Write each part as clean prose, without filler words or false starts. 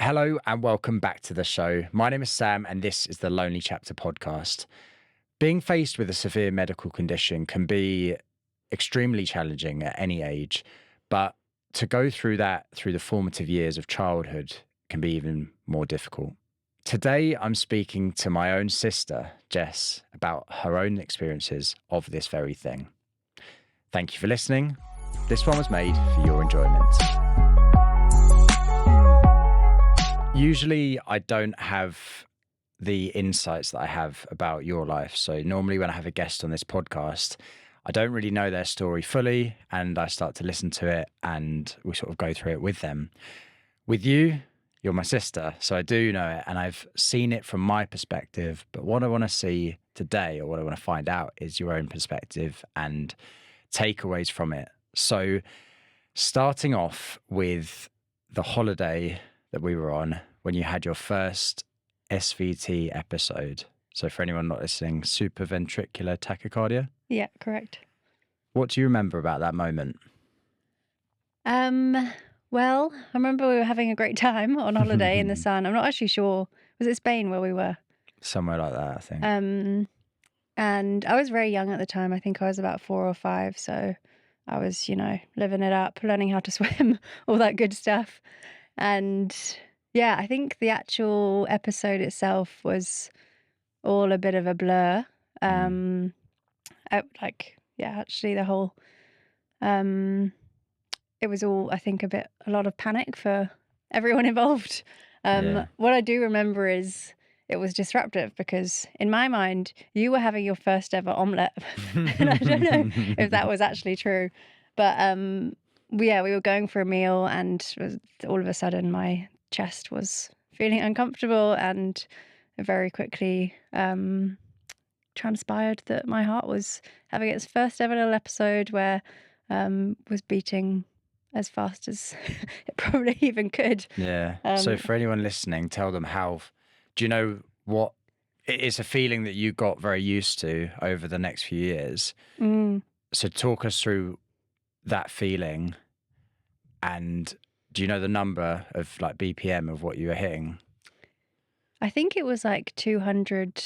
Hello and welcome back to the show. My name is Sam and this is the Lonely Chapter podcast. Being faced with a severe medical condition can be extremely challenging at any age, but to go through that through the formative years of childhood can be even more difficult. Today, I'm speaking to my own sister, Jess, about her own experiences of this very thing. Thank you for listening. This one was made for your enjoyment. Usually, I don't have the insights that I have about your life. So normally when I have a guest on this podcast, I don't really know their story fully and I start to listen to it and we sort of go through it with them. With you, you're my sister, so I do know it and I've seen it from my perspective. But what I want to see today, or what I want to find out, is your own perspective and takeaways from it. So starting off with the holiday that we were on when you had your first SVT episode. So for anyone not listening, Supraventricular Tachycardia? Yeah, correct. What do you remember about that moment? Well, I remember we were having a great time on holiday in the sun. I'm not actually sure. Was it Spain where we were? Somewhere like that, I think. And I was very young at the time. I think I was about 4 or 5. So I was, living it up, learning how to swim, all that good stuff. And yeah, I think the actual episode itself was all a bit of a blur. Actually the whole, it was all, I think, a lot of panic for everyone involved. What I do remember is it was disruptive because in my mind, you were having your first ever omelette. And I don't know if that was actually true. But we were going for a meal and all of a sudden my chest was feeling uncomfortable and very quickly transpired that my heart was having its first ever little episode where was beating as fast as it probably even could. Yeah. So for anyone listening, tell them do you know what, it's a feeling that you got very used to over the next few years. So talk us through that feeling, and do you know the number of like BPM of what you were hitting? I think it was like 200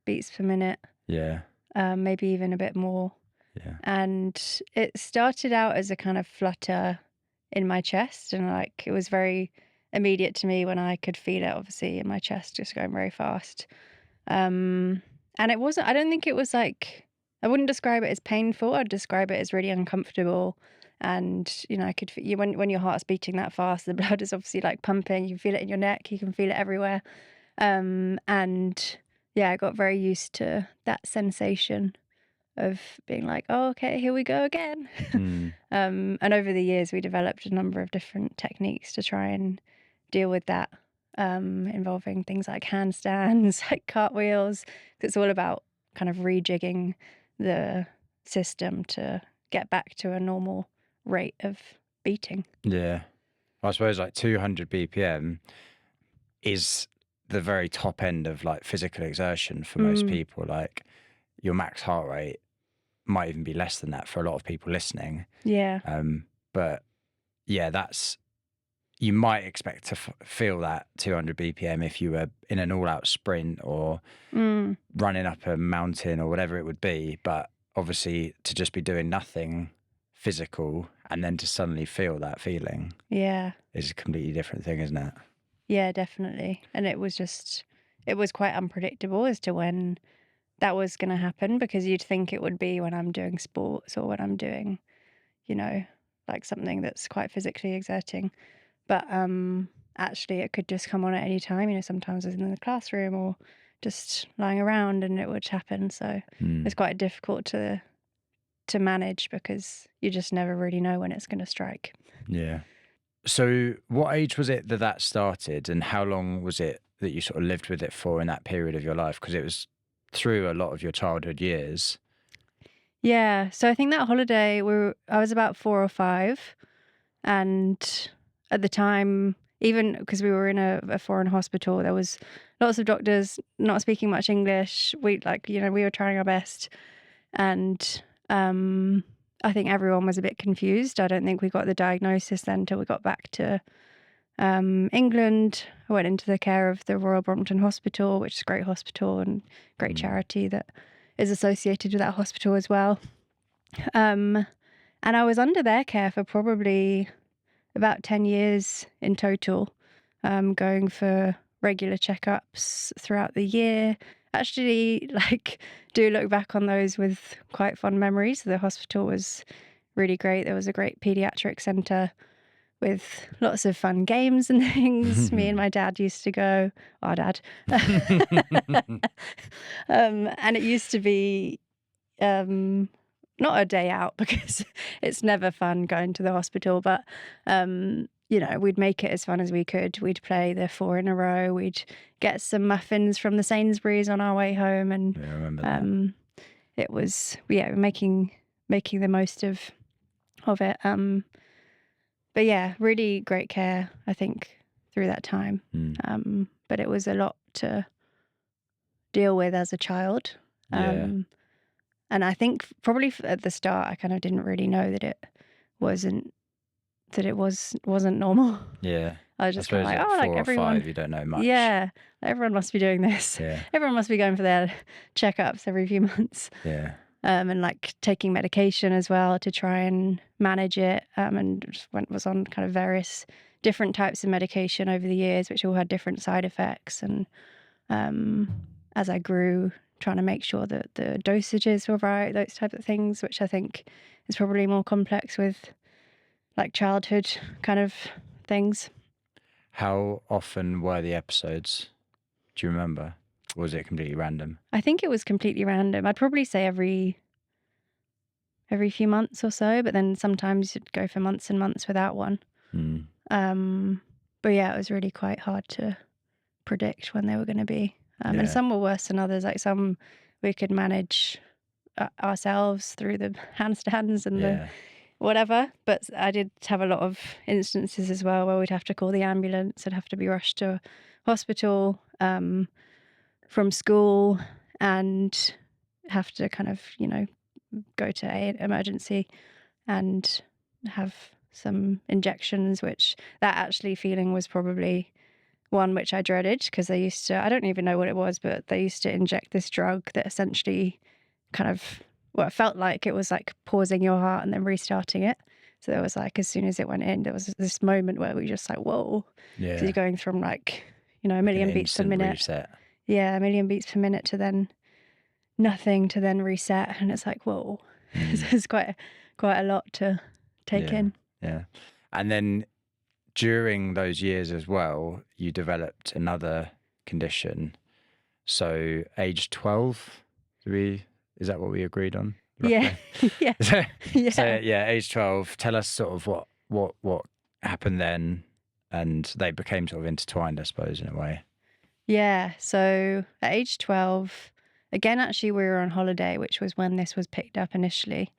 beats per minute. Yeah. Maybe even a bit more. Yeah. And it started out as a kind of flutter in my chest, and like it was very immediate to me when I could feel it, obviously, in my chest, just going very fast. And it wasn't, I don't think it was like, I wouldn't describe it as painful. I'd describe it as really uncomfortable. And, I could, when your heart's beating that fast, the blood is obviously like pumping. You can feel it in your neck. You can feel it everywhere. And yeah, I got very used to that sensation of being like, oh, okay, here we go again. And over the years, we developed a number of different techniques to try and deal with that, involving things like handstands, like cartwheels. It's all about kind of rejigging the system to get back to a normal rate of beating. Yeah. I suppose like 200 BPM is the very top end of like physical exertion for most people. Like your max heart rate might even be less than that for a lot of people listening. Yeah. But yeah, you might expect to feel that 200 BPM if you were in an all-out sprint or running up a mountain or whatever it would be. But obviously to just be doing nothing physical and then to suddenly feel that feeling is a completely different thing, isn't it? Yeah, definitely. And it was quite unpredictable as to when that was going to happen, because you'd think it would be when I'm doing sports or when I'm doing, like something that's quite physically exerting. But actually it could just come on at any time. Sometimes I was in the classroom or just lying around and it would happen. So it's quite difficult to manage because you just never really know when it's going to strike. Yeah. So what age was it that started, and how long was it that you sort of lived with it for in that period of your life? Because it was through a lot of your childhood years. Yeah. So I think that holiday, I was about 4 or 5. And at the time, even because we were in a foreign hospital, there was lots of doctors not speaking much English. We were trying our best. And I think everyone was a bit confused. I don't think we got the diagnosis then until we got back to England. I went into the care of the Royal Brompton Hospital, which is a great hospital and great charity that is associated with that hospital as well. And I was under their care for probably about 10 years in total, going for regular checkups throughout the year. Actually, do look back on those with quite fond memories. The hospital was really great. There was a great paediatric centre with lots of fun games and things. Me and my dad used to go, our dad. And it used to be not a day out because it's never fun going to the hospital, but we'd make it as fun as we could. We'd play the 4 in a row. We'd get some muffins from the Sainsbury's on our way home, and I remember that. it was making the most of it. But yeah, really great care, I think, through that time. But it was a lot to deal with as a child. And I think probably at the start, I kind of didn't really know that it wasn't normal. Yeah. I was just kind of like, oh, 4 or everyone. 5, you don't know much. Yeah, everyone must be doing this. Yeah. Everyone must be going for their checkups every few months. Yeah. And taking medication as well to try and manage it. And was on kind of various different types of medication over the years, which all had different side effects. And as I grew, trying to make sure that the dosages were right, those types of things, which I think is probably more complex with childhood kind of things. How often were the episodes? Do you remember? Or was it completely random? I think it was completely random. I'd probably say every few months or so, but then sometimes you'd go for months and months without one. But yeah, it was really quite hard to predict when they were going to be. And some were worse than others. Some we could manage ourselves through the handstands and the whatever. But I did have a lot of instances as well where we'd have to call the ambulance. I'd have to be rushed to hospital from school and have to kind of, go to an emergency and have some injections, which that actually feeling was probably one which I dreaded because they used to, I don't even know what it was, but they used to inject this drug that essentially kind of, it felt like it was like pausing your heart and then restarting it. So there was as soon as it went in, there was this moment where we just whoa. Yeah. So you're going from a million beats per minute. Reset. Yeah, a million beats per minute to then nothing to then reset. And it's whoa. It's quite a lot to take in. Yeah. And then during those years as well, you developed another condition. So age 12, is that what we agreed on? Roughly? Yeah. So age 12. Tell us sort of what happened then, and they became sort of intertwined, I suppose, in a way. Yeah. So at age 12, again, actually, we were on holiday, which was when this was picked up initially,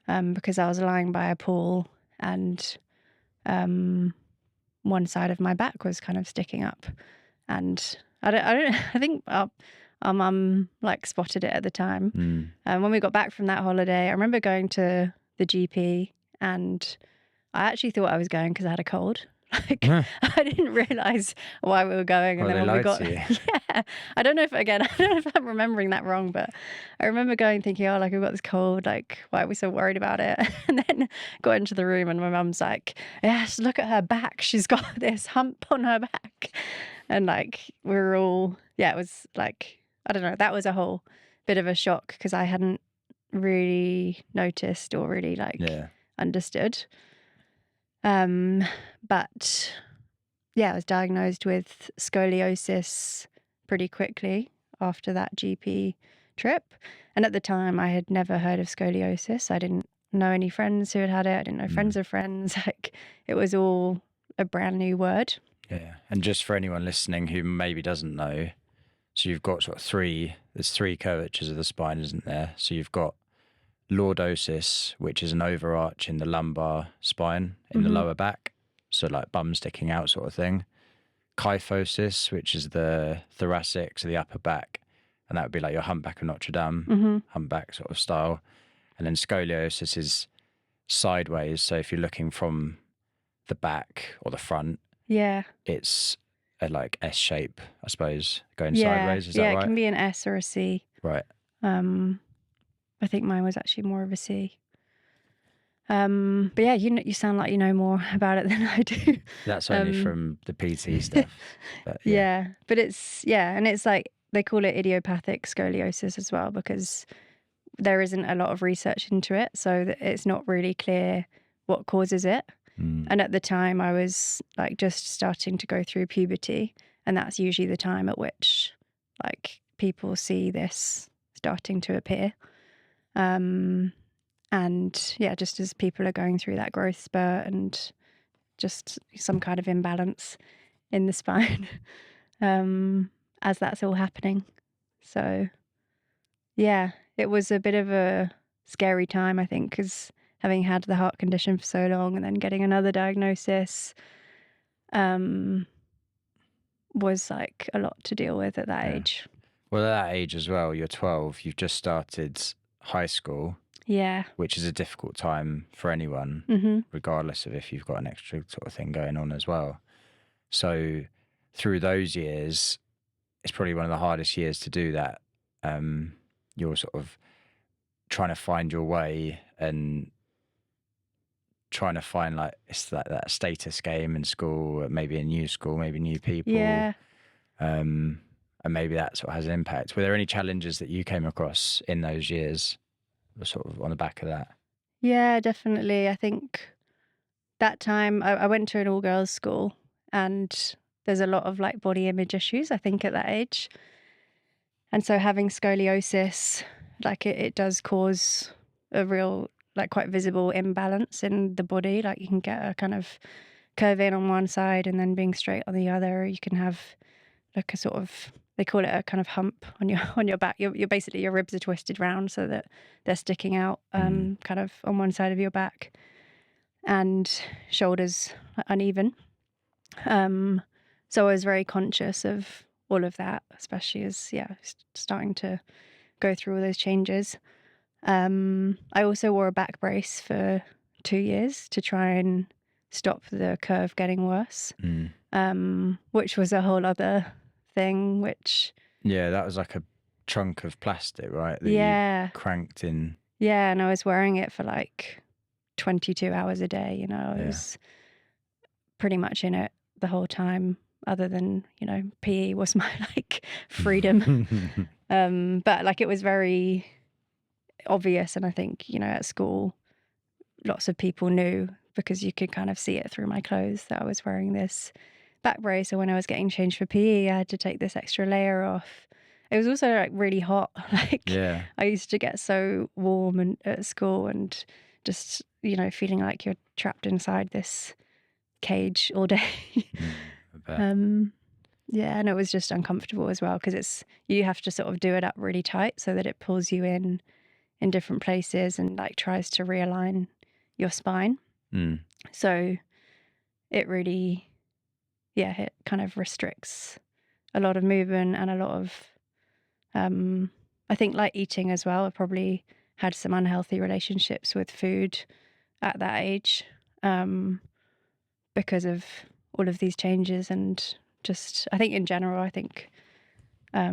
because I was lying by a pool and one side of my back was kind of sticking up, and I think our mum spotted it at the time. When we got back from that holiday, I remember going to the GP, and I actually thought I was going because I had a cold. I didn't realise why we were going, and then when we got, I don't know if I'm remembering that wrong, but I remember going thinking, oh, we've got this cold, why are we so worried about it? And then got into the room, and my mum's like, yes, look at her back, she's got this hump on her back, and we were all, it was I don't know, that was a whole bit of a shock because I hadn't really noticed or really understood. But I was diagnosed with scoliosis pretty quickly after that GP trip. And at the time I had never heard of scoliosis. I didn't know any friends who had it. I didn't know friends of friends. It was all a brand new word. Yeah. And just for anyone listening who maybe doesn't know, so you've got there's 3 curvatures of the spine, isn't there? So you've got lordosis, which is an overarch in the lumbar spine in the lower back, so bum sticking out sort of thing. Kyphosis, which is the thoracic, so the upper back, and that would be your humpback of Notre Dame, humpback sort of style. And then scoliosis is sideways, so if you're looking from the back or the front, it's like S shape, I suppose, going Yeah, sideways. Is that yeah, it right? can be an S or a C. Right. I think mine was actually more of a C. But yeah, you sound like you know more about it than I do. That's only from the PT stuff. But yeah. Yeah, but and it's like they call it idiopathic scoliosis as well because there isn't a lot of research into it, so that it's not really clear what causes it. And at the time, I was like just starting to go through puberty, and that's usually the time at which like people see this starting to appear. And yeah, just as people are going through that growth spurt and just some kind of imbalance in the spine, as that's all happening. So yeah, it was a bit of a scary time, I think, because having had the heart condition for so long and then getting another diagnosis was like a lot to deal with at that age. Well, at that age as well, you're 12, you've just started high school, Yeah. which is a difficult time for anyone, regardless of if you've got an extra sort of thing going on as well. So through those years, it's probably one of the hardest years to do that. You're sort of trying to find your way and trying to find like it's like that status game in school, maybe a new school, maybe new people. Yeah. And maybe that's what has an impact. Were there any challenges that you came across in those years, sort of on the back of that? Yeah, definitely. I think that time I went to an all girls school, and there's a lot of like body image issues, I think, at that age. And so having scoliosis, like it does cause a real, like quite visible imbalance in the body. Like you can get a kind of curve in on one side and then being straight on the other. You can have like a sort of, they call it a kind of hump on your back. You're basically, your ribs are twisted round so that they're sticking out kind of on one side of your back, and shoulders uneven. So I was very conscious of all of that, especially as starting to go through all those changes. I also wore a back brace for 2 years to try and stop the curve getting worse, which was a whole other thing. Yeah, that was like a chunk of plastic, right? That you cranked in. Yeah, and I was wearing it for like 22 hours a day. You know, I was pretty much in it the whole time, other than, PE was my like freedom. But like it was very obvious, and I think, at school lots of people knew because you could kind of see it through my clothes that I was wearing this back brace. So when I was getting changed for PE, I had to take this extra layer off. It was also like really hot. Like I used to get so warm at school, and just, feeling like you're trapped inside this cage all day. Yeah, and it was just uncomfortable as well because you have to sort of do it up really tight so that it pulls you in different places and like tries to realign your spine. So it really, it kind of restricts a lot of movement and a lot of, I think like eating as well. I probably had some unhealthy relationships with food at that age because of all of these changes, and just, I think in general, I think at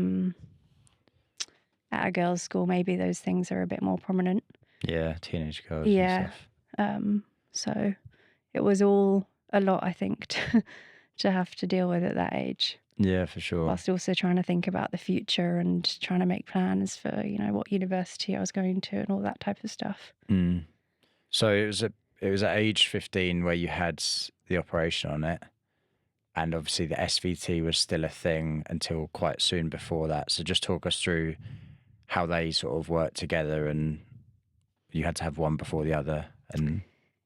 a girls' school, maybe those things are a bit more prominent. Yeah, teenage girls and stuff. So it was all a lot, I think, to have to deal with at that age. Yeah, for sure. Whilst also trying to think about the future and trying to make plans for, what university I was going to and all that type of stuff. So it was at age 15 where you had the operation on it, and obviously the SVT was still a thing until quite soon before that. So just talk us through how they sort of worked together, and you had to have one before the other, and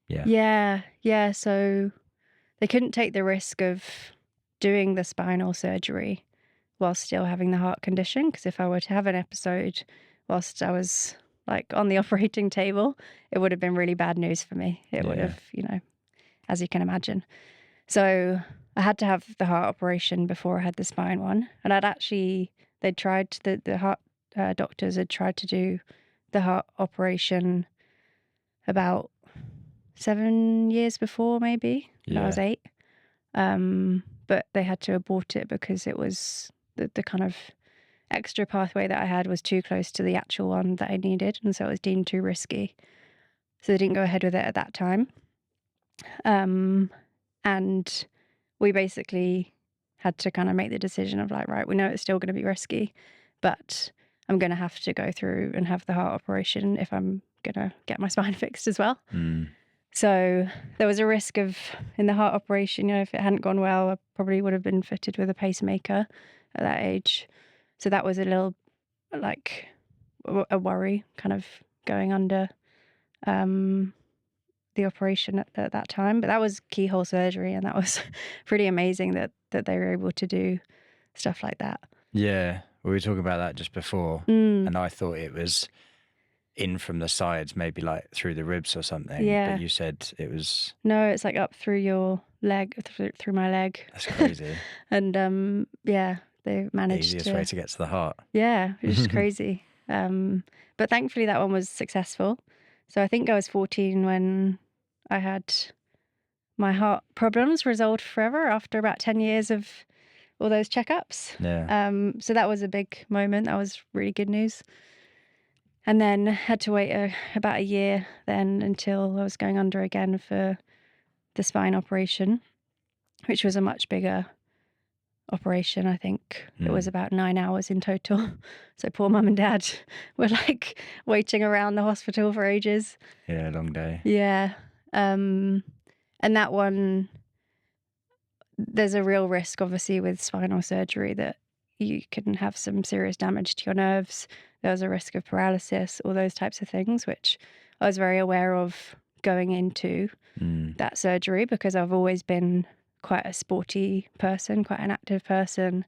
yeah. So they couldn't take the risk of doing the spinal surgery while still having the heart condition, because if I were to have an episode whilst I was like on the operating table, it would have been really bad news for me. It would have, as you can imagine. So I had to have the heart operation before I had the spine one. And they'd tried, the heart doctors had tried to do the heart operation about 7 years before, maybe, when I was 8. But but they had to abort it because it was the kind of extra pathway that I had was too close to the actual one that I needed, and so it was deemed too risky. So they didn't go ahead with it at that time. And we basically had to kind of make the decision of like, right, we know it's still going to be risky, but I'm going to have to go through and have the heart operation if I'm going to get my spine fixed as well. So there was a risk of, in the heart operation, if it hadn't gone well, I probably would have been fitted with a pacemaker at that age. So that was a little, like, a worry kind of going under the operation at that time. But that was keyhole surgery, and that was pretty amazing that they were able to do stuff like that. Yeah, we were talking about that just before, and I thought it was in from the sides, maybe like through the ribs or something. Yeah. But you said it was... No, it's like up through your leg, through my leg. That's crazy. And yeah, they managed Easiest way to get to the heart. Yeah, which is crazy. But thankfully that one was successful. So I think I was 14 when I had my heart problems resolved forever after about 10 years of all those checkups. Yeah. So that was a big moment. That was really good news. And then had to wait about a year then until I was going under again for the spine operation, which was a much bigger operation. I think it was about 9 hours in total. So poor mum and dad were like waiting around the hospital for ages. Yeah, long day. Yeah. And that one, there's a real risk obviously with spinal surgery that you can have some serious damage to your nerves. There was a risk of paralysis, all those types of things, which I was very aware of going into that surgery because I've always been quite a sporty person, quite an active person.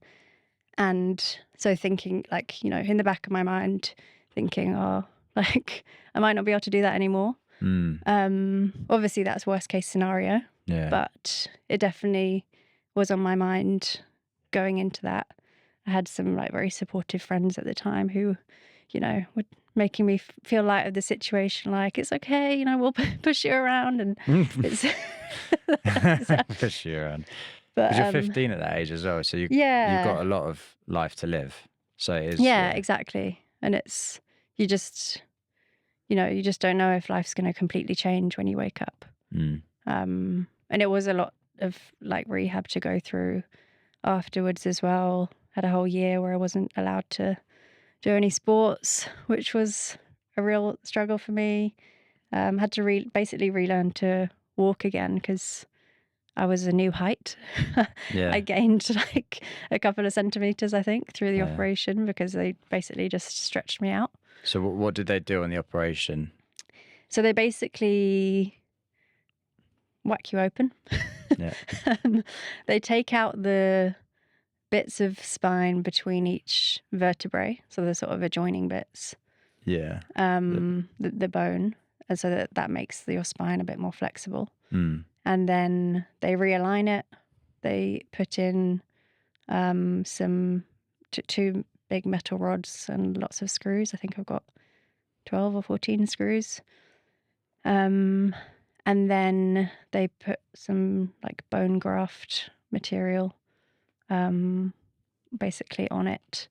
And so thinking like, in the back of my mind, thinking, oh, like I might not be able to do that anymore. Obviously that's worst case scenario, but it definitely was on my mind going into that. I had some like very supportive friends at the time who, were making me feel light of the situation. Like, it's okay, we'll push you around, and it's push you around. But because you're 15 at that age as well, so you've got a lot of life to live. So it is. Yeah, exactly. And it's you just don't know if life's going to completely change when you wake up. And it was a lot of like rehab to go through afterwards as well. Had a whole year where I wasn't allowed to do any sports, which was a real struggle for me. Had to basically relearn to walk again because I was a new height. I gained like a couple of centimeters, I think, through the operation because they basically just stretched me out. So what did they do on the operation? So they basically whack you open. They take out the bits of spine between each vertebrae, so the sort of adjoining bits. Yeah. The bone, and so that makes your spine a bit more flexible. And then they realign it. They put in some two big metal rods and lots of screws. I think I've got 12 or 14 screws. And then they put some like bone graft material basically on it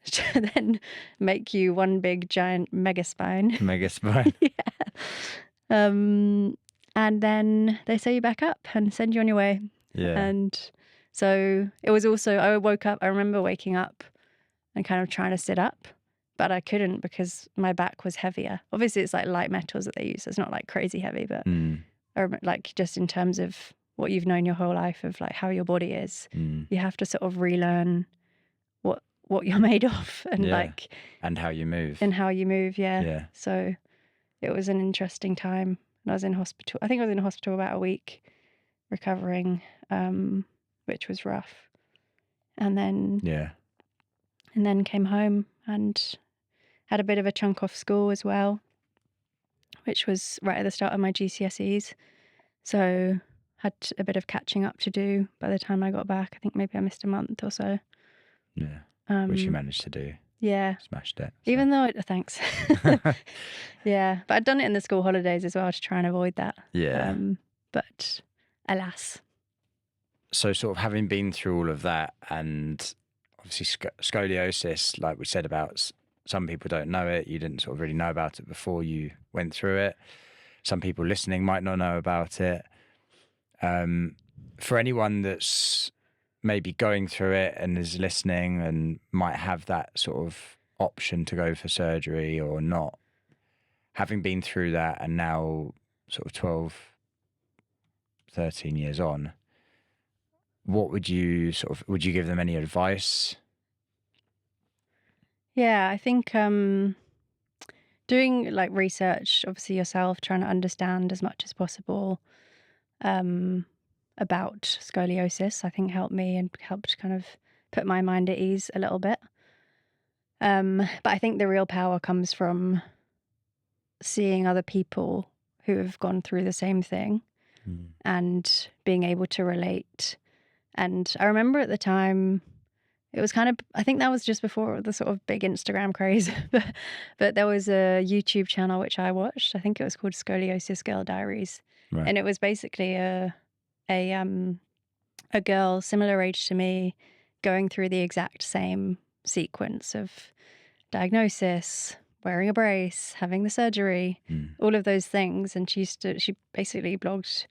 to then make you one big giant mega spine. Mega spine. And then they sew you back up and send you on your way. Yeah. And so it was also, I remember waking up and kind of trying to sit up, but I couldn't because my back was heavier. Obviously it's like light metals that they use. It's not like crazy heavy, but like just in terms of what you've known your whole life of like how your body is, you have to sort of relearn what you're made of and like and how you move. Yeah. So it was an interesting time. And I was in hospital. I think I was in hospital about a week recovering, which was rough. And then came home and had a bit of a chunk off school as well, which was right at the start of my GCSEs. So had a bit of catching up to do by the time I got back. I think maybe I missed a month or so. Yeah. Which you managed to do. Yeah. Smashed it. So. Even though thanks. Yeah. But I'd done it in the school holidays as well to try and avoid that. Yeah. But alas. So sort of having been through all of that, and obviously scoliosis, like we said about some people don't know it. You didn't sort of really know about it before you went through it. Some people listening might not know about it. For anyone that's maybe going through it and is listening and might have that sort of option to go for surgery or not, having been through that and now sort of 12, 13 years on, what would you give them any advice? Yeah, I think doing like research, obviously yourself, trying to understand as much as possible about scoliosis, I think helped me and helped kind of put my mind at ease a little bit. But I think the real power comes from seeing other people who have gone through the same thing and being able to relate. And I remember at the time, it was kind of, I think that was just before the sort of big Instagram craze, but there was a YouTube channel which I watched. I think it was called Scoliosis Girl Diaries. Right. And it was basically a girl similar age to me going through the exact same sequence of diagnosis, wearing a brace, having the surgery, all of those things. And she basically blogged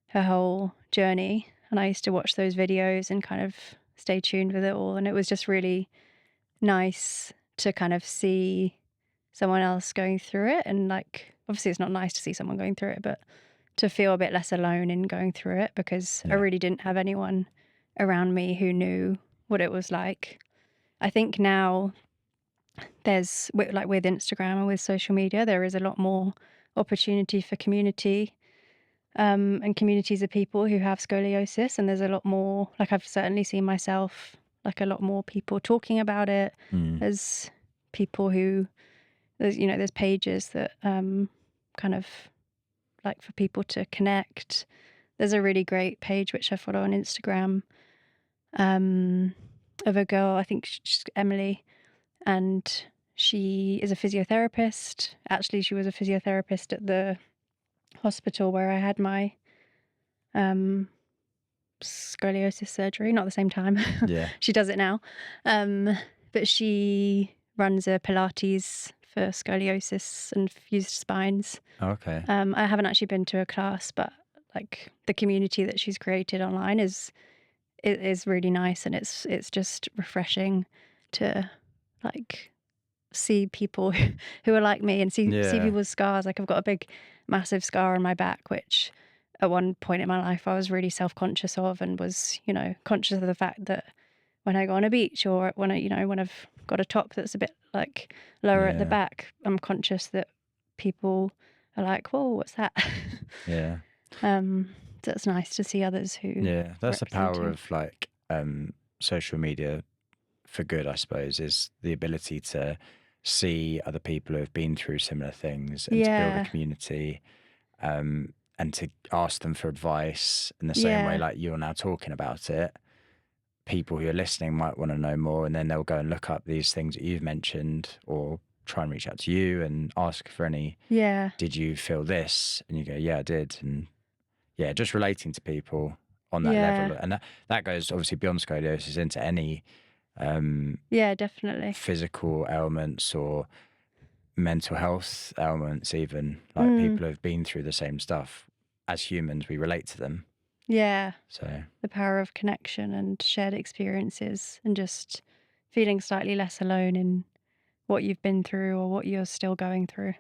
her whole journey. And I used to watch those videos and kind of stay tuned with it all. And it was just really nice to kind of see someone else going through it. And like, obviously it's not nice to see someone going through it, but to feel a bit less alone in going through it, because I really didn't have anyone around me who knew what it was like. I think now there's, like with Instagram and with social media, there is a lot more opportunity for community and communities of people who have scoliosis. And there's a lot more, like I've certainly seen myself, like a lot more people talking about it. There's people who, there's pages that kind of like for people to connect. There's a really great page which I follow on Instagram of a girl, I think she's Emily, and she is a physiotherapist. Actually, she was a physiotherapist at the hospital where I had my scoliosis surgery, not at the same time. Yeah. She does it now. But she runs a Pilates for scoliosis and fused spines. Okay. I haven't actually been to a class, but like the community that she's created online is really nice, and it's just refreshing to like see people who are like me and see people's scars. Like I've got a big, massive scar on my back, which at one point in my life I was really self-conscious of, and was, conscious of the fact that when I go on a beach or when I've got a top that's a bit like lower at the back, I'm conscious that people are like, whoa, what's that? Yeah. So it's nice to see others who. Yeah, that's the power of like social media for good, I suppose, is the ability to see other people who have been through similar things and to build a community, and to ask them for advice in the same way like you're now talking about it. People who are listening might want to know more, and then they'll go and look up these things that you've mentioned, or try and reach out to you and ask for any, did you feel this? And you go, yeah, I did. And yeah, just relating to people on that level. And that goes obviously beyond scoliosis into any definitely physical ailments or mental health ailments, even like people who have been through the same stuff. As humans, we relate to them. Yeah. So the power of connection and shared experiences, and just feeling slightly less alone in what you've been through or what you're still going through.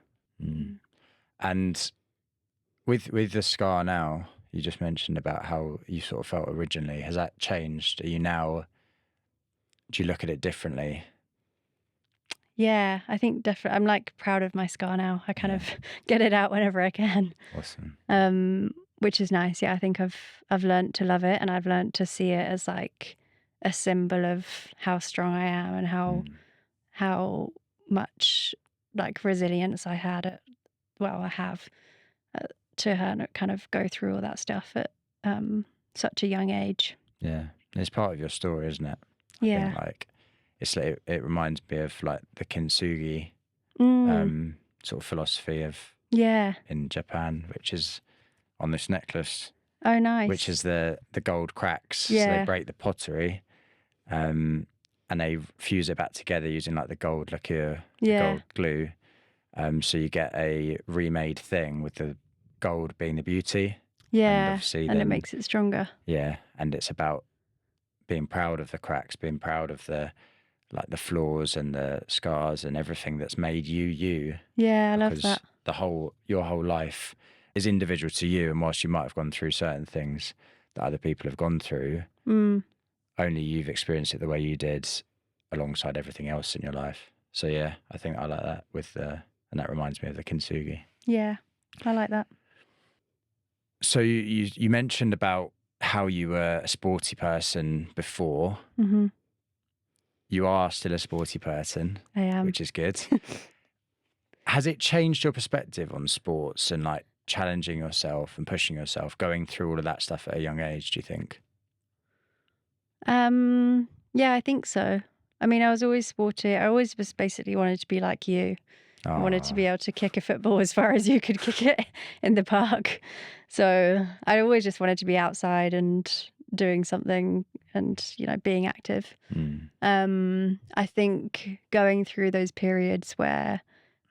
And with the scar now, you just mentioned about how you sort of felt originally. Has that changed? Do you look at it differently? Yeah, I think definitely. I'm like proud of my scar now. I kind of get it out whenever I can. Awesome. Which is nice. Yeah, I think I've learned to love it, and I've learned to see it as like a symbol of how strong I am and how much like resilience I have to kind of go through all that stuff at such a young age. Yeah, it's part of your story, isn't it? I think like it's like, it reminds me of like the kintsugi sort of philosophy of in Japan, which is on this necklace. Oh, nice. which is the gold cracks. So they Yeah. break the pottery, and they fuse it back together using like the gold lacquer, the Yeah. gold glue. So you get a remade thing with the gold being the beauty. And Yeah. obviously And it then, makes it stronger. yeah, and it's about being proud of the cracks, being proud of the like the flaws and the scars and everything that's made you. Yeah, I love Because that. your whole life is individual to you, and whilst you might have gone through certain things that other people have gone through, Mm. only you've experienced it the way you did alongside everything else in your life. So yeah, I think I like that with the, and that reminds me of the kintsugi. Yeah, I like that. So you mentioned about how you were a sporty person before. Mm-hmm. You are still a sporty person, I am. which is good. Has it changed your perspective on sports and like challenging yourself and pushing yourself, going through all of that stuff at a young age, do you think? Yeah, I think so. I mean, I was always sporty. I always just basically wanted to be like you. I wanted to be able to kick a football as far as you could kick it in the park. So I always just wanted to be outside and doing something and, being active. I think going through those periods where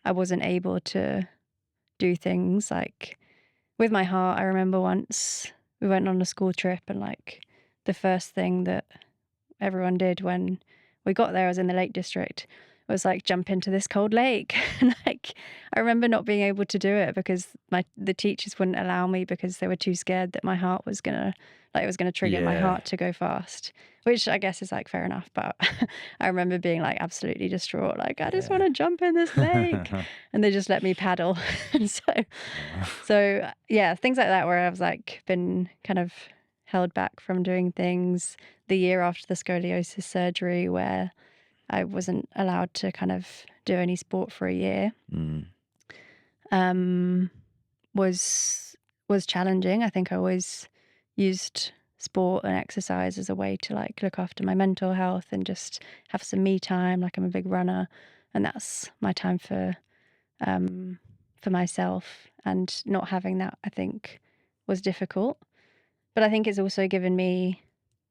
I wasn't able to do things like with my heart, I remember once we went on a school trip and like the first thing that everyone did when we got there, I was in the Lake District, was like jump into this cold lake. And like I remember not being able to do it because the teachers wouldn't allow me because they were too scared that my heart was gonna it was gonna trigger my Yeah. heart to go fast. Which I guess is like fair enough, but I remember being like absolutely distraught, like I just want to jump in this lake. And they just let me paddle. And so yeah, things like that where I was like been kind of held back from doing things. The year after the scoliosis surgery where I wasn't allowed to kind of do any sport for a year, was challenging. I think I always used sport and exercise as a way to like look after my mental health and just have some me time. Like I'm a big runner, and that's my time for myself. And not having that, I think, was difficult. But I think it's also given me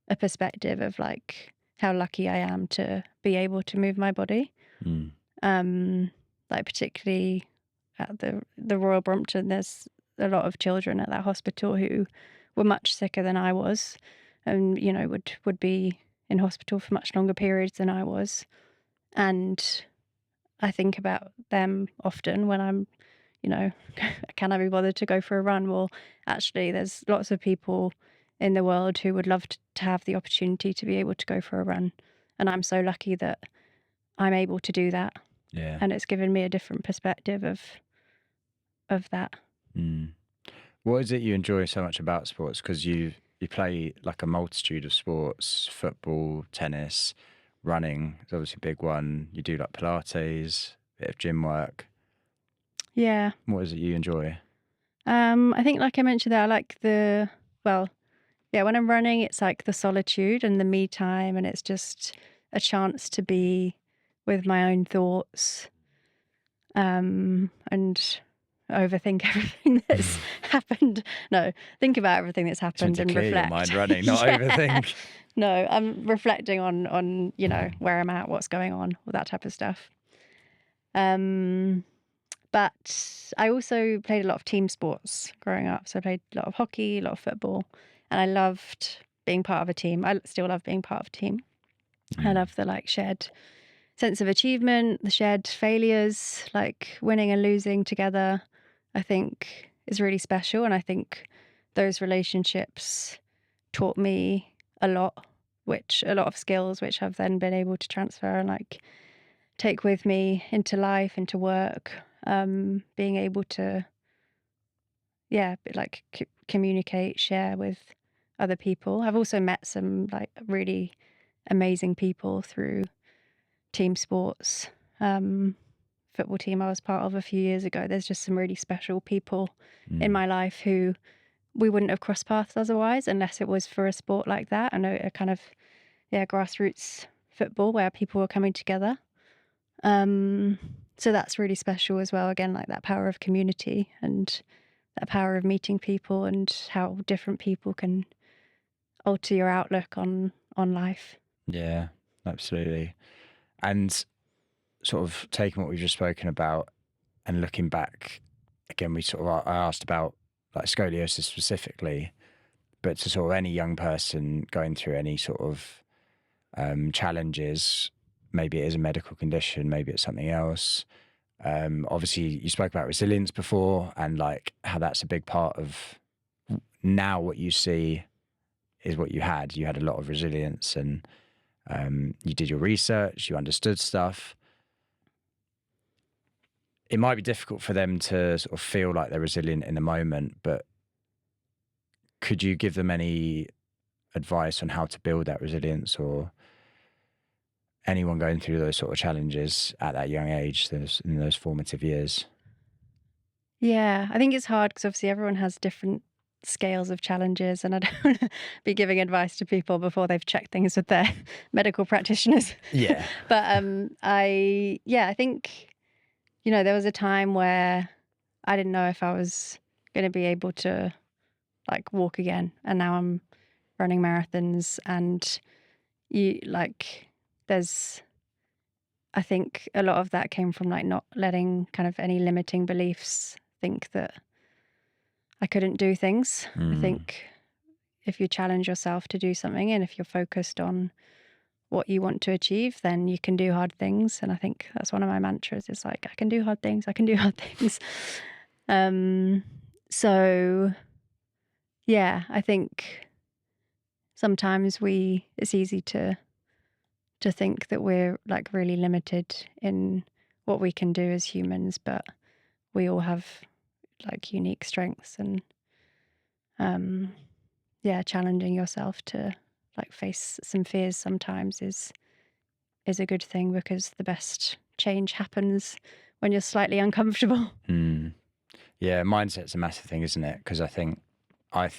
a perspective of like how lucky I am to be able to move my body. Like particularly at the Royal Brompton, there's a lot of children at that hospital who were much sicker than I was, and would be in hospital for much longer periods than I was. And I think about them often when I'm, can I be bothered to go for a run? Well, actually, there's lots of people in the world who would love to have the opportunity to be able to go for a run. And I'm so lucky that I'm able to do that. Yeah. And it's given me a different perspective of that. What is it you enjoy so much about sports? Because you play like a multitude of sports: football, tennis, running is obviously a big one. You do like Pilates, bit of gym work. Yeah. What is it you enjoy? I think like I mentioned there, I like when I'm running, it's like the solitude and the me time, and it's just a chance to be with my own thoughts, and overthink everything that's happened. No, think about everything that's happened To and clear reflect. your mind running, not overthink. No, I'm reflecting on where I'm at, what's going on, all that type of stuff. But I also played a lot of team sports growing up. So I played a lot of hockey, a lot of football, and I loved being part of a team. I still love being part of a team. I love the like shared sense of achievement, the shared failures, like winning and losing together, I think is really special. And I think those relationships taught me a lot of skills, which I've then been able to transfer and like take with me into life, into work, being able to, communicate, share with other people. I've also met some like really amazing people through team sports. Football team I was part of a few years ago. There's just some really special people in my life who we wouldn't have crossed paths otherwise unless it was for a sport like that and a kind of grassroots football where people were coming together. So that's really special as well. Again, like that power of community and that power of meeting people and how different people can alter your outlook on life. Yeah, absolutely. And sort of taking what we've just spoken about and looking back again, I asked about like scoliosis specifically, but to sort of any young person going through any sort of challenges, maybe it is a medical condition, maybe it's something else. Obviously, you spoke about resilience before, and like how that's a big part of now what you see is what you had. You had a lot of resilience, and you did your research, you understood stuff. It might be difficult for them to sort of feel like they're resilient in the moment, but could you give them any advice on how to build that resilience, or anyone going through those sort of challenges at that young age, in those formative years? Yeah, I think it's hard because obviously everyone has different scales of challenges, and I don't want to be giving advice to people before they've checked things with their medical practitioners. Yeah. But I think, there was a time where I didn't know if I was going to be able to like walk again, and now I'm running marathons, and there's I think a lot of that came from like not letting kind of any limiting beliefs think that I couldn't do things. I think if you challenge yourself to do something, and if you're focused on what you want to achieve, then you can do hard things. And I think that's one of my mantras is like, I can do hard things. I can do hard things. So yeah, I think sometimes it's easy to think that we're like really limited in what we can do as humans, but we all have like unique strengths, and challenging yourself to like face some fears sometimes is a good thing, because the best change happens when you're slightly uncomfortable. Yeah, mindset's a massive thing, isn't it? Because I think like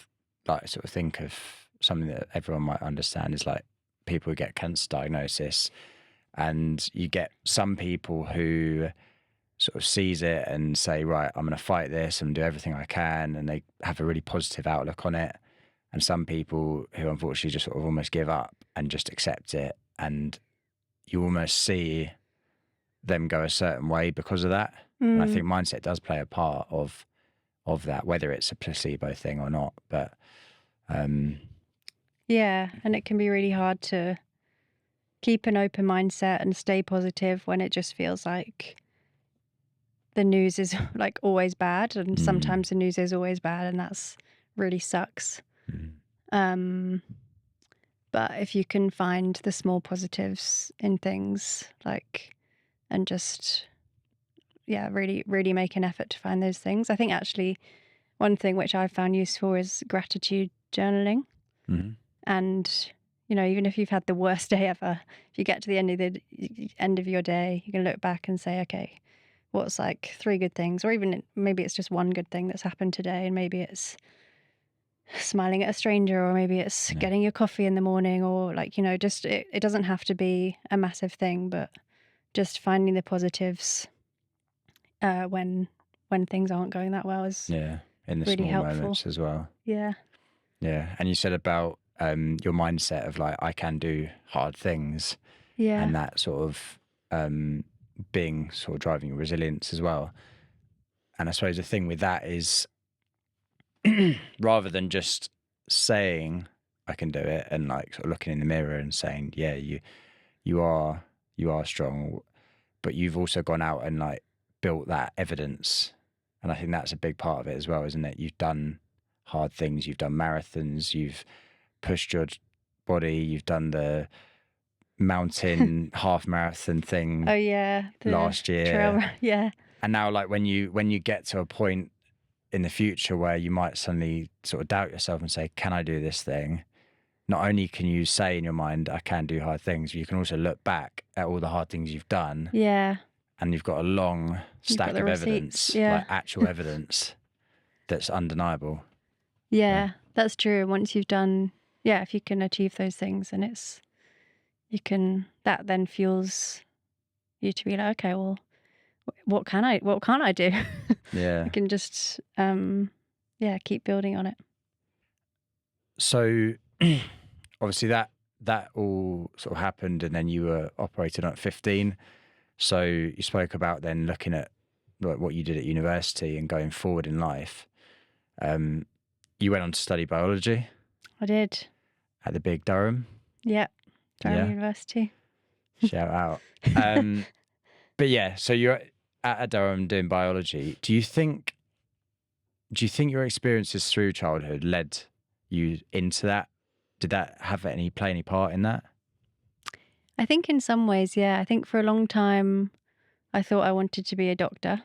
sort of think of something that everyone might understand is like people who get cancer diagnosis, and you get some people who sort of seize it and say, right, I'm going to fight this and do everything I can, and they have a really positive outlook on it. And some people who unfortunately just sort of almost give up and just accept it, and you almost see them go a certain way because of that. And I think mindset does play a part of that, whether it's a placebo thing or not. But Yeah, and it can be really hard to keep an open mindset and stay positive when it just feels like the news is like always bad, and sometimes the news is always bad, and that's really sucks. But if you can find the small positives in things, like, and just really, really make an effort to find those things. I think actually one thing which I've found useful is gratitude journaling. And even if you've had the worst day ever, if you get to the end of your day, you can look back and say, okay, what's like 3 good things, or even maybe it's just one good thing that's happened today, and maybe it's smiling at a stranger, or maybe it's getting your coffee in the morning, or like, just it doesn't have to be a massive thing, but just finding the positives when things aren't going that well is in the really small helpful. moments as well. Yeah. And you said about your mindset of like, I can do hard things, and that sort of being sort of driving your resilience as well. And I suppose the thing with that is rather than just saying I can do it and like sort of looking in the mirror and saying, yeah, you are strong, but you've also gone out and like built that evidence. And I think that's a big part of it as well, isn't it? You've done hard things, you've done marathons, you've pushed your body, you've done the mountain half marathon thing last year. Trail, And now like when you get to a point in the future where you might suddenly sort of doubt yourself and say, can I do this thing? Not only can you say in your mind, I can do hard things, but you can also look back at all the hard things you've done. Yeah. And you've got a long stack of evidence, like actual evidence that's undeniable. Yeah, that's true. Once you've done, if you can achieve those things, and that then fuels you to be like, okay, well, what can't I do? Yeah. I can just, keep building on it. So obviously that all sort of happened, and then you were operated on at 15. So you spoke about then looking at like what you did at university and going forward in life. You went on to study biology I did. at the big Durham. Yeah. Durham Yeah. University. Shout out. But yeah, so you're at Durham doing biology. Do you think your experiences through childhood led you into that? Did that play any part in that? I think in some ways, yeah. I think for a long time, I thought I wanted to be a doctor.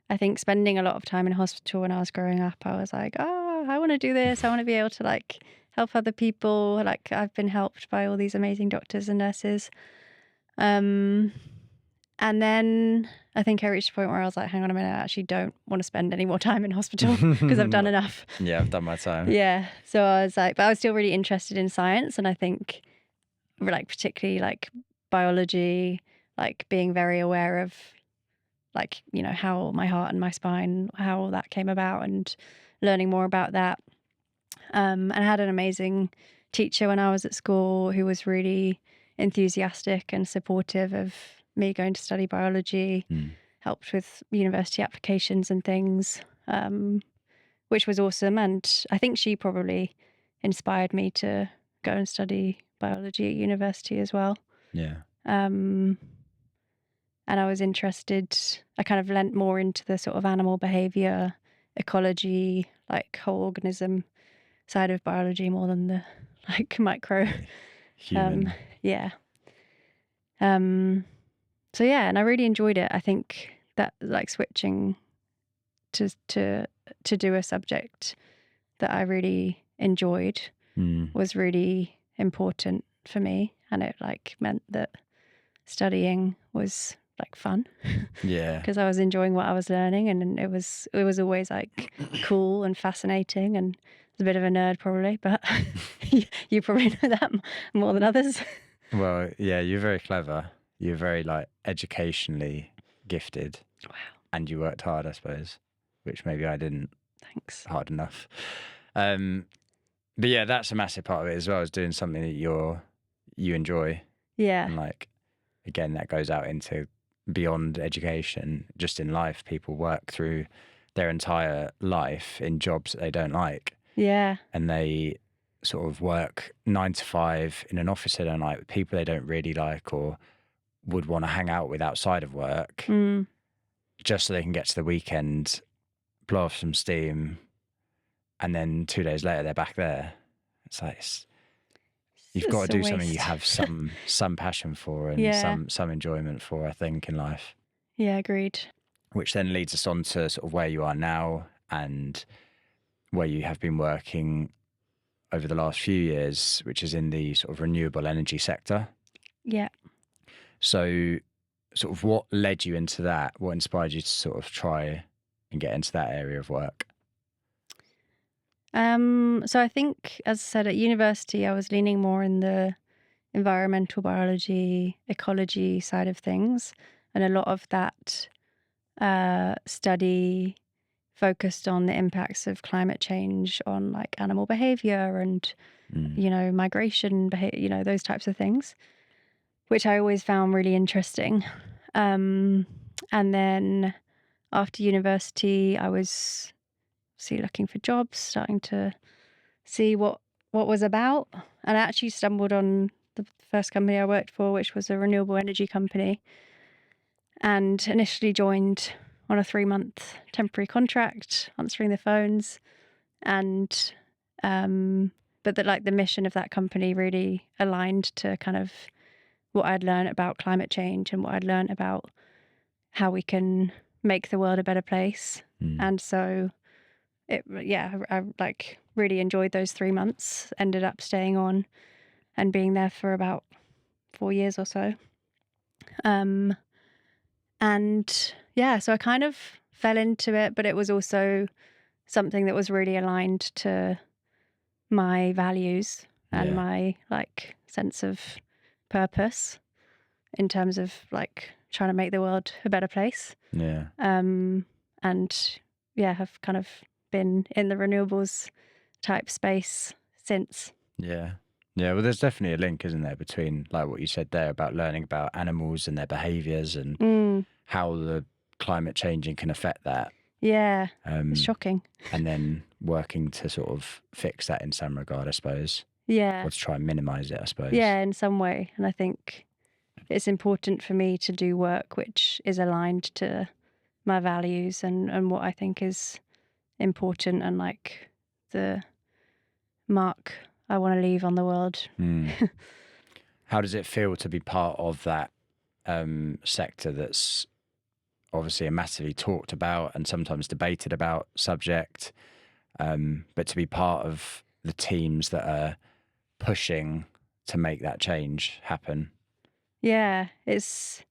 I think spending a lot of time in hospital when I was growing up, I was like, oh, I want to do this. I want to be able to like help other people. Like I've been helped by all these amazing doctors and nurses. And then I think I reached a point where I was like, hang on a minute, I actually don't want to spend any more time in hospital because I've done enough. Yeah, I've done my time. Yeah. So I was like, but I was still really interested in science. And I think like particularly like biology, like being very aware of like, you know, how my heart and my spine, how that came about and learning more about that. And I had an amazing teacher when I was at school who was really enthusiastic and supportive of me going to study biology, helped with university applications and things, which was awesome. And I think she probably inspired me to go and study biology at university as well. Yeah. And I was interested, I kind of lent more into the sort of animal behavior, ecology, like whole organism side of biology more than the like micro Human. Yeah. So yeah, and I really enjoyed it. I think that like switching to do a subject that I really enjoyed was really important for me, and it like meant that studying was like fun. Yeah. Because I was enjoying what I was learning, and it was always like cool and fascinating, and I was a bit of a nerd probably, but you probably know that more than others. Well, yeah, you're very clever. You're very like educationally gifted. Wow. And you worked hard, I suppose, which maybe I didn't. Thanks. Hard enough. But yeah, that's a massive part of it as well, is doing something that you enjoy. Yeah. And like, again, that goes out into beyond education, just in life. People work through their entire life in jobs that they don't like. Yeah. And they sort of work 9 to 5 in an office they don't like with people they don't really like or would want to hang out with outside of work, just so they can get to the weekend, blow off some steam, and then 2 days later they're back there. It's like you've got to do something you have some passion for and some enjoyment for, I think, in life. Yeah, agreed. Which then leads us on to sort of where you are now and where you have been working over the last few years, which is in the sort of renewable energy sector. Yeah. So sort of what led you into that? What inspired you to sort of try and get into that area of work? So I think, as I said, at university, I was leaning more in the environmental biology, ecology side of things. And a lot of that study focused on the impacts of climate change on like animal behavior and, you know, migration behavior, you know, those types of things, which I always found really interesting. And then after university, I was looking for jobs, starting to see what was about, and I actually stumbled on the first company I worked for, which was a renewable energy company, and initially joined on a 3-month temporary contract, answering the phones, and but that like the mission of that company really aligned to kind of what I'd learned about climate change and what I'd learned about how we can make the world a better place. And so I like really enjoyed those 3 months, ended up staying on and being there for about 4 years or so. And yeah, so I kind of fell into it, but it was also something that was really aligned to my values and my like sense of purpose in terms of like trying to make the world a better place. Yeah. And yeah, have kind of been in the renewables type space since. Yeah. Yeah. Well, there's definitely a link, isn't there, between like what you said there about learning about animals and their behaviors and Mm, how the climate changing can affect that. yeah, it's Um, shocking. and then working to sort of fix that in some regard, I suppose, Yeah, or to try and minimize it, I suppose. yeah, in some way. And I think it's important for me to do work which is aligned to my values and what I think is important and like the mark I want to leave on the world. Mm. How does it feel to be part of that sector that's obviously a massively talked about and sometimes debated about subject, but to be part of the teams that are pushing to make that change happen? Yeah, it's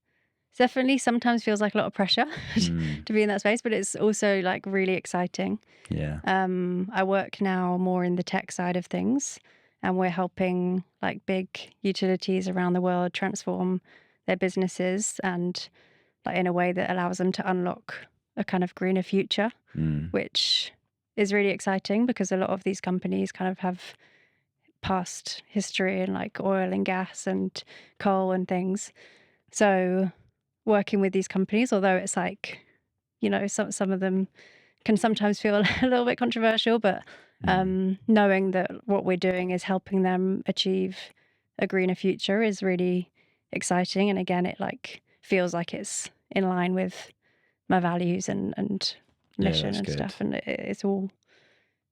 definitely sometimes feels like a lot of pressure Mm. to be in that space, but it's also like really exciting. Yeah. I work now more in the tech side of things, and we're helping like big utilities around the world transform their businesses and like in a way that allows them to unlock a kind of greener future, Mm. which is really exciting because a lot of these companies kind of have past history in like oil and gas and coal and things. So working with these companies, although it's like, you know, some of them can sometimes feel a little bit controversial, but knowing that what we're doing is helping them achieve a greener future is really exciting. And again, it like feels like it's in line with my values and Yeah, mission that's and good. stuff. And it's all,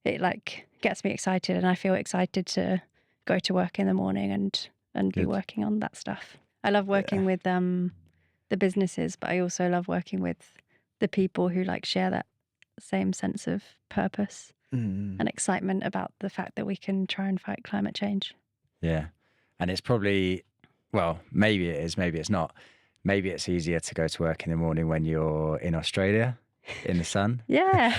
it like gets me excited, and I feel excited to go to work in the morning and be Good. working on that stuff. I love working with the businesses, but I also love working with the people who like share that same sense of purpose Mm. and excitement about the fact that we can try and fight climate change. Yeah. And it's probably, well, maybe it is, maybe it's not. Maybe it's easier to go to work in the morning when you're in Australia in the sun. Yeah.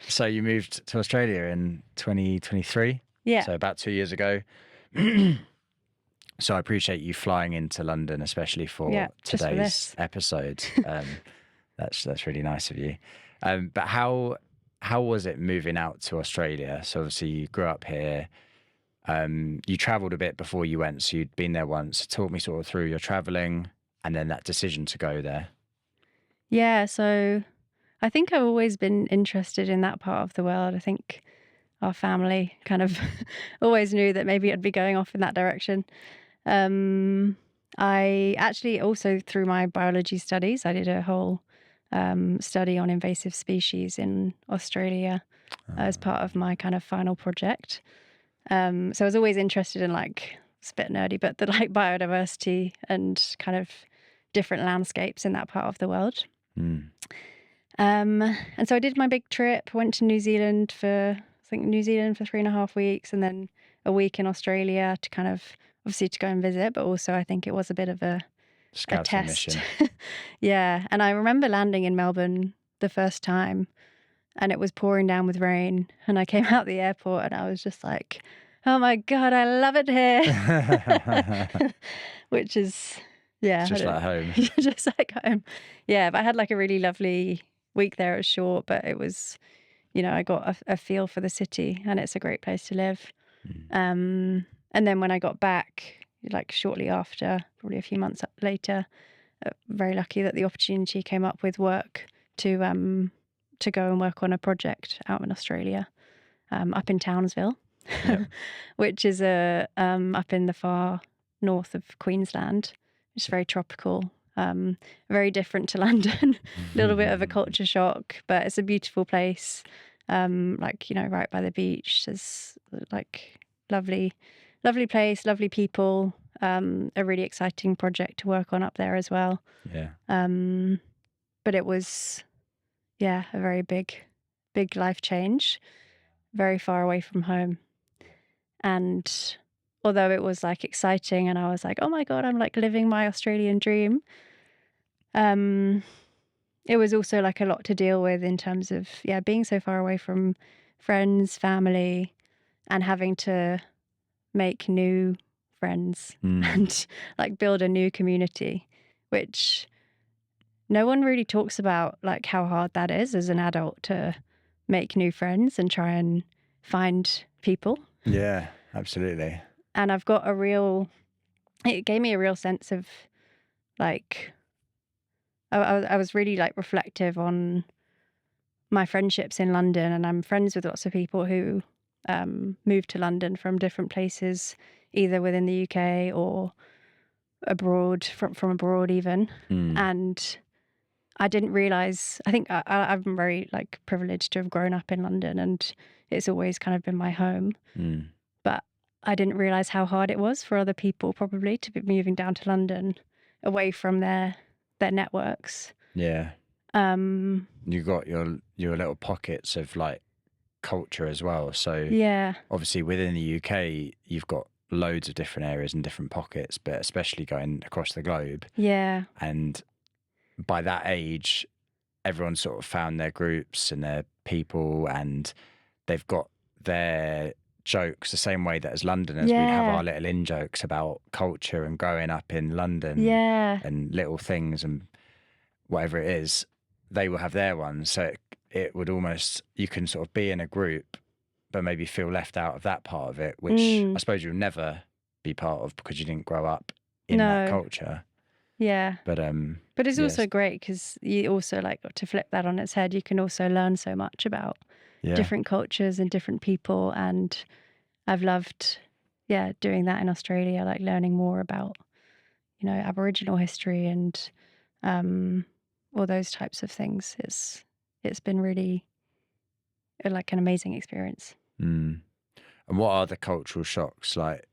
So you moved to Australia in 2023. Yeah. So about 2 years ago. So I appreciate you flying into London, especially for Yeah, just for today's this. episode. That's really nice of you. But how was it moving out to Australia? So obviously you grew up here. You travelled a bit before you went, so you'd been there once. Talk me sort of through your travelling and then that decision to go there. Yeah, so I think I've always been interested in that part of the world. I think our family kind of always knew that maybe I'd be going off in that direction. I actually also, through my biology studies, I did a whole study on invasive species in Australia as part of my kind of final project. So I was always interested in like, it's a bit nerdy, but the like biodiversity and kind of different landscapes in that part of the world. Mm. And so I did my big trip, went to New Zealand for, I think New Zealand for 3.5 weeks, and then a week in Australia to kind of, obviously to go and visit, but also I think it was a bit of a Scouting test. mission. Yeah. And I remember landing in Melbourne the first time and it was pouring down with rain. And I came out the airport and I was just like, oh my God, I love it here. Which is, yeah. It's just like home. Just like home. Yeah. But I had like a really lovely week there. It was short, but it was, you know, I got a feel for the city and it's a great place to live. Mm. And then when I got back, like shortly after, probably a few months later, very lucky that the opportunity came up with work to go and work on a project out in Australia, up in Townsville, Yep. which is up in the far north of Queensland. It's very tropical, very different to London. A little bit of a culture shock, but it's a beautiful place. Like, you know, right by the beach. There's like lovely place, lovely people. A really exciting project to work on up there as well. Yeah. But it was, yeah, a very big life change, very far away from home. And although it was like exciting and I was like, oh my God, I'm like living my Australian dream. It was also like a lot to deal with in terms of, yeah, being so far away from friends, family, and having to make new friends and like build a new community, which no one really talks about, like how hard that is as an adult to make new friends and try and find people. Yeah, absolutely. And it gave me a real sense of like, I was really like reflective on my friendships in London, and I'm friends with lots of people who moved to London from different places, either within the UK or abroad, from abroad even. And I didn't realize, I think I've been very like privileged to have grown up in London, and it's always kind of been my home. But I didn't realize how hard it was for other people probably to be moving down to London away from their networks. Yeah. You got your little pockets of like culture as well. So Yeah. obviously within the UK, you've got loads of different areas and different pockets, but especially going across the globe. Yeah. And by that age, everyone's sort of found their groups and their people, and they've got their jokes the same way that as Londoners, we have our little in-jokes about culture and growing up in London and little things and whatever it is. They will have their ones. So it would almost, you can sort of be in a group, but maybe feel left out of that part of it, which I suppose you'll never be part of because you didn't grow up in that culture. Yeah. But it's also great because you also, like, to flip that on its head, you can also learn so much about different cultures and different people. And I've loved, doing that in Australia, like learning more about, Aboriginal history and all those types of things. It's been really like an amazing experience. And what are the cultural shocks? Like,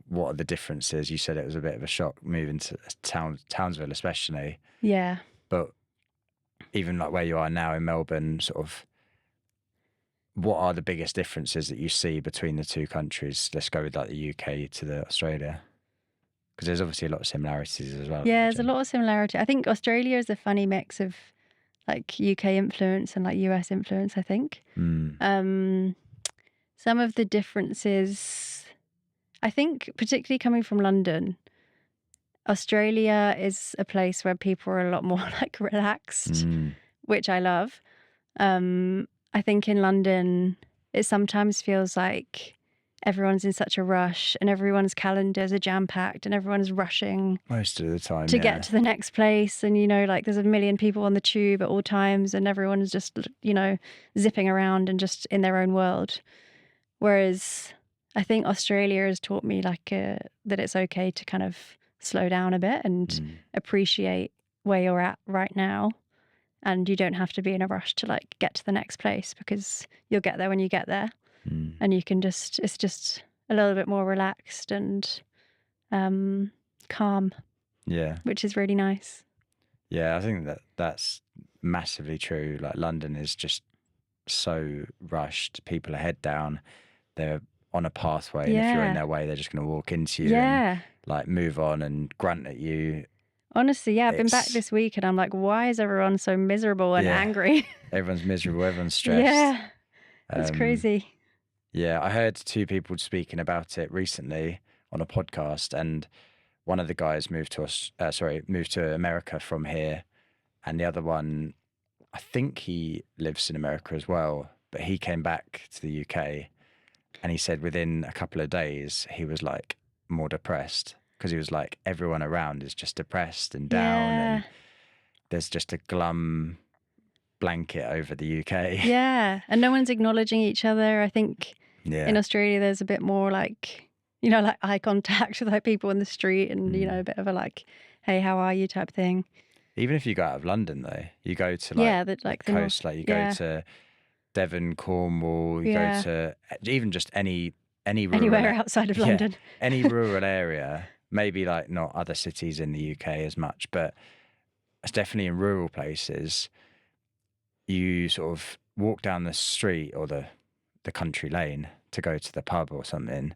what are the differences? You said it was a bit of a shock moving to Townsville, especially. Yeah. But even like where you are now in Melbourne, sort of, what are the biggest differences that you see between the two countries? Let's go with like the UK to the Australia, because there's obviously a lot of similarities as well. Yeah, there's a lot of similarity. I think Australia is a funny mix of like UK influence and like US influence, I think. Some of the differences, I think, particularly coming from London, Australia is a place where people are a lot more like relaxed, which I love. I think in London, it sometimes feels like everyone's in such a rush and everyone's calendars are jam-packed and everyone's rushing most of the time to get to the next place. And, like there's a million people on the tube at all times and everyone's just, zipping around and just in their own world. Whereas I think Australia has taught me like that it's okay to kind of slow down a bit and appreciate where you're at right now. And you don't have to be in a rush to like get to the next place because you'll get there when you get there. And you can it's just a little bit more relaxed and calm. Yeah. Which is really nice. Yeah, I think that's massively true. Like London is just so rushed. People are head down. They're on a pathway. And if you're in their way, they're just going to walk into you and like move on and grunt at you. Honestly, I've been back this week and I'm like, why is everyone so miserable and angry? Everyone's miserable. Everyone's stressed. Yeah, it's crazy. Yeah, I heard two people speaking about it recently on a podcast, and one of the guys moved to America from here, and the other one, I think he lives in America as well, but he came back to the UK, and he said within a couple of days he was like more depressed because he was like, everyone around is just depressed and down, and there's just a glum blanket over the UK. Yeah, and no one's acknowledging each other. I think in Australia there's a bit more like, like eye contact with like people in the street and, a bit of a like, hey, how are you type thing. Even if you go out of London though, you go to like the coast, like you go to Devon, Cornwall, you go to even just any rural, anywhere outside of London. Any rural area, maybe like not other cities in the UK as much, but it's definitely in rural places. You sort of walk down the street or the country lane to go to the pub or something,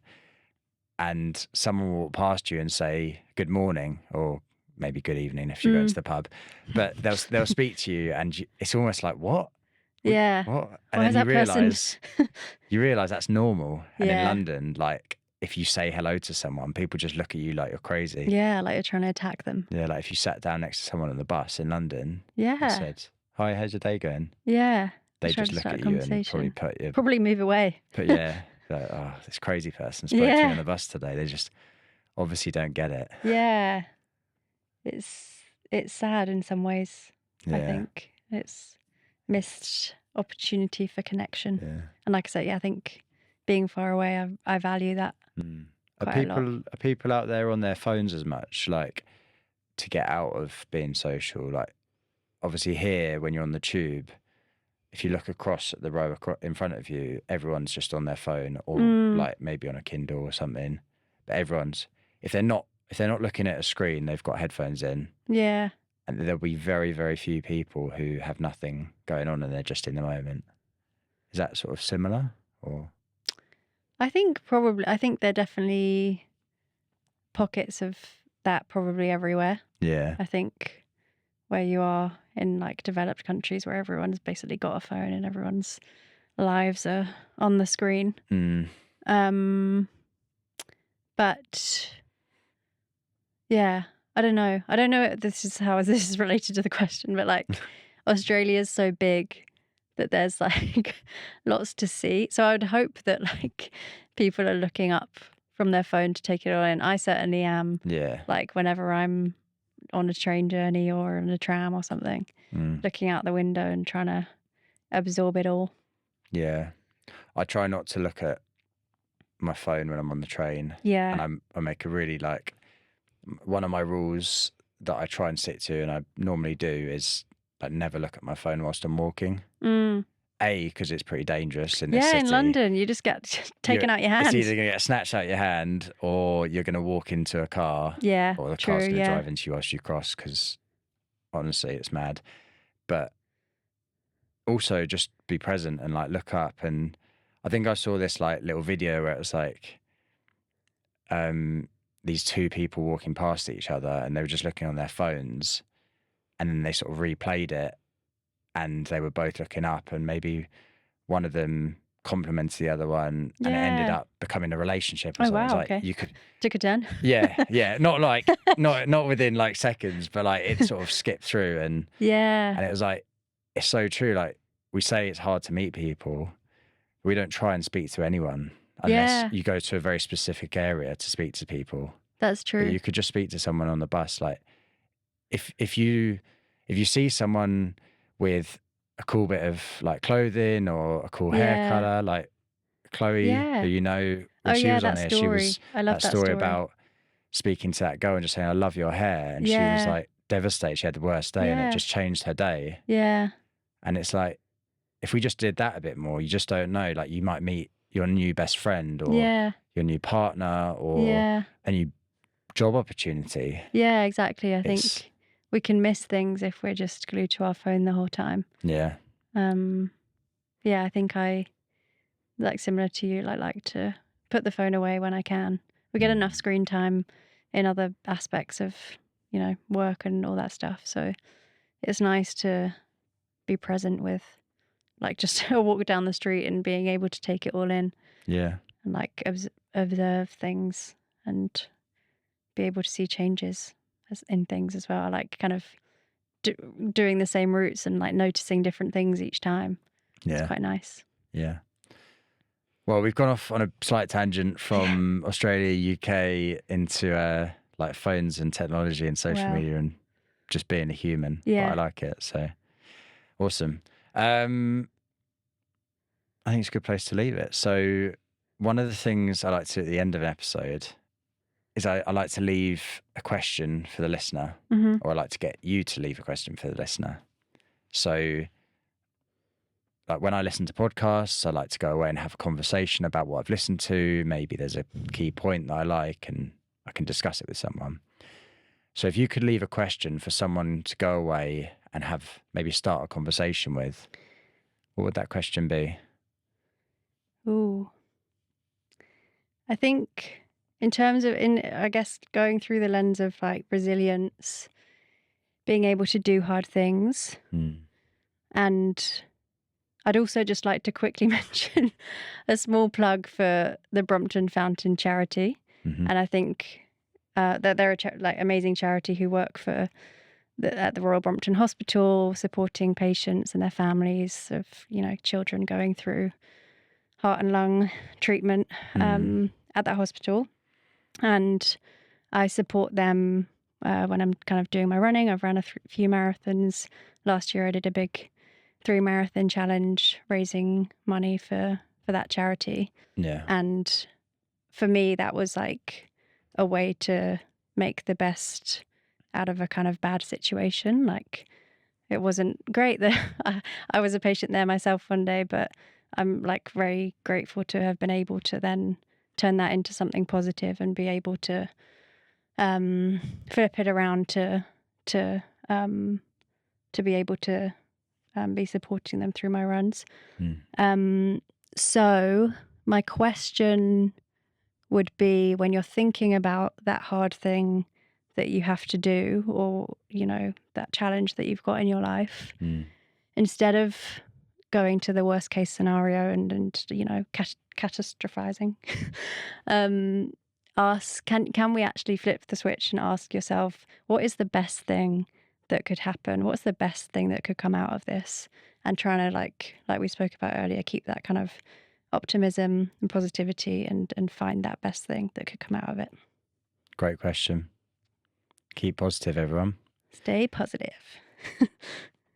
and someone will walk past you and say good morning or maybe good evening if you go to the pub, but they'll speak to you and it's almost like what? What? And then you realise that's normal. And in London, like if you say hello to someone, people just look at you like you're crazy. Yeah, like you're trying to attack them. Yeah, like if you sat down next to someone on the bus in London and said, hi, how's your day going? Yeah. they Try just to look start at a you and probably conversation. Probably move away. yeah, like, oh, this crazy person spoke to me Yeah. on the bus today. They just obviously don't get it. Yeah. It's sad in some ways. I Yeah, think it's missed opportunity for connection. yeah. And like I said, yeah, I think being far away, I value that Mm. quite a lot. Are people out there on their phones as much, like, to get out of being social? Like, obviously here when you're on the tube, if you look across at the row in front of you, everyone's just on their phone or like maybe on a Kindle or something. But everyone's if they're not looking at a screen, they've got headphones in, Yeah. and there'll be very, very few people who have nothing going on and they're just in the moment. Is that sort of similar, or? I think there are definitely pockets of that probably everywhere. Yeah. I think where you are in like developed countries where everyone's basically got a phone and everyone's lives are on the screen. But yeah, I don't know. I don't know if this is related to the question, but like Australia is so big that there's like lots to see. So I would hope that like people are looking up from their phone to take it all in. I certainly am. Yeah. Like whenever I'm on a train journey or on a tram or something, looking out the window and trying to absorb it all. Yeah. I try not to look at my phone when I'm on the train. Yeah. And I make a really like one of my rules that I try and stick to, and I normally do, is like never look at my phone whilst I'm walking. Because it's pretty dangerous in this city. In London, you just get taken out your hand. It's either going to get snatched out your hand, or you're going to walk into a car. Yeah, or the true, car's going to drive into you whilst you cross. Because honestly, it's mad. But also, just be present and like look up. And I think I saw this like little video where it was like, these two people walking past each other, and they were just looking on their phones, and then they sort of replayed it, and they were both looking up, and maybe one of them complimented the other one, and it ended up becoming a relationship or something. Wow, Like, you could took a turn. yeah, not like not within like seconds, but like it sort of skipped through, and it was like, it's so true. Like, we say it's hard to meet people, we don't try and speak to anyone unless you go to a very specific area to speak to people. That's true. But you could just speak to someone on the bus. Like, if you see someone with a cool bit of like clothing or a cool hair color, like Chloe, who you know, when she was on here, she was I love that story about speaking to that girl and just saying, "I love your hair," and she was like devastated. She had the worst day, and it just changed her day. Yeah. And it's like, if we just did that a bit more, you just don't know. Like, you might meet your new best friend or your new partner or a new job opportunity. Yeah, exactly. I think we can miss things if we're just glued to our phone the whole time. Yeah. I think I, like similar to you, like to put the phone away when I can. We get enough screen time in other aspects of, work and all that stuff. So it's nice to be present with like just a walk down the street and being able to take it all in. Yeah. And like observe things and be able to see changes in things as well. I like kind of doing the same routes and like noticing different things each time. Yeah. It's quite nice. Yeah. Well, we've gone off on a slight tangent from Australia, UK into like phones and technology and social media and just being a human. Yeah. But I like it. So awesome. I think it's a good place to leave it. So one of the things I like to do at the end of an episode is I like to leave a question for the listener, or I like to get you to leave a question for the listener. So like when I listen to podcasts, I like to go away and have a conversation about what I've listened to. Maybe there's a key point that I like and I can discuss it with someone. So if you could leave a question for someone to go away and have maybe start a conversation with, what would that question be? Ooh. I think in terms of, I guess, going through the lens of like resilience, being able to do hard things. And I'd also just like to quickly mention a small plug for the Brompton Fountain charity. And I think that they're a amazing charity who work for at the Royal Brompton Hospital, supporting patients and their families of, children going through heart and lung treatment at that hospital. And I support them when I'm kind of doing my running. I've run a few marathons. Last year I did a big 3-marathon challenge, raising money for that charity. Yeah. And for me, that was like a way to make the best out of a kind of bad situation. Like, it wasn't great that I was a patient there myself one day, but I'm like very grateful to have been able to then turn that into something positive and be able to flip it around to be able to be supporting them through my runs. So my question would be, when you're thinking about that hard thing that you have to do, or, that challenge that you've got in your life, instead of going to the worst case scenario and catastrophizing, can we actually flip the switch and ask yourself, what is the best thing that could happen? What's the best thing that could come out of this? And trying to, like we spoke about earlier, keep that kind of optimism and positivity and find that best thing that could come out of it. Great question. Keep positive, everyone. Stay positive.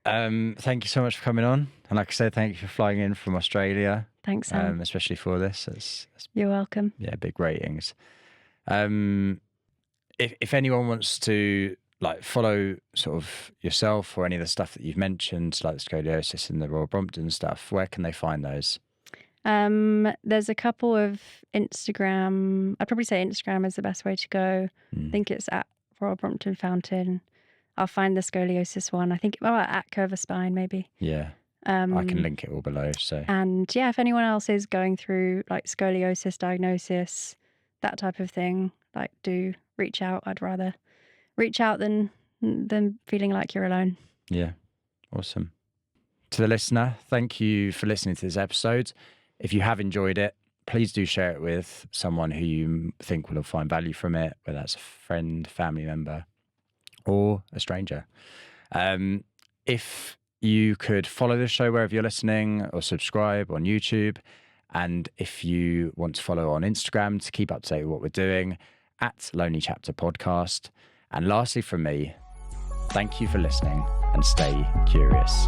Thank you so much for coming on. And like I said, thank you for flying in from Australia. Thanks, Sam. Especially for this. You're welcome. Yeah, big ratings. If anyone wants to follow sort of yourself or any of the stuff that you've mentioned, like the scoliosis and the Royal Brompton stuff, where can they find those? There's a couple of Instagram. I'd probably say Instagram is the best way to go. I think it's at Royal Brompton Fountain. I'll find the scoliosis one. I think at Curve Spine maybe. Yeah. I can link it all below. So. And yeah, if anyone else is going through like scoliosis diagnosis, that type of thing, do reach out. I'd rather reach out than feeling like you're alone. Yeah. Awesome. To the listener, thank you for listening to this episode. If you have enjoyed it, please do share it with someone who you think will find value from it, whether that's a friend, family member, or a stranger. If you could follow the show wherever you're listening, or subscribe on YouTube. And if you want to follow on Instagram to keep up to date with what we're doing, at Lonely Chapter Podcast. And lastly from me, thank you for listening and stay curious.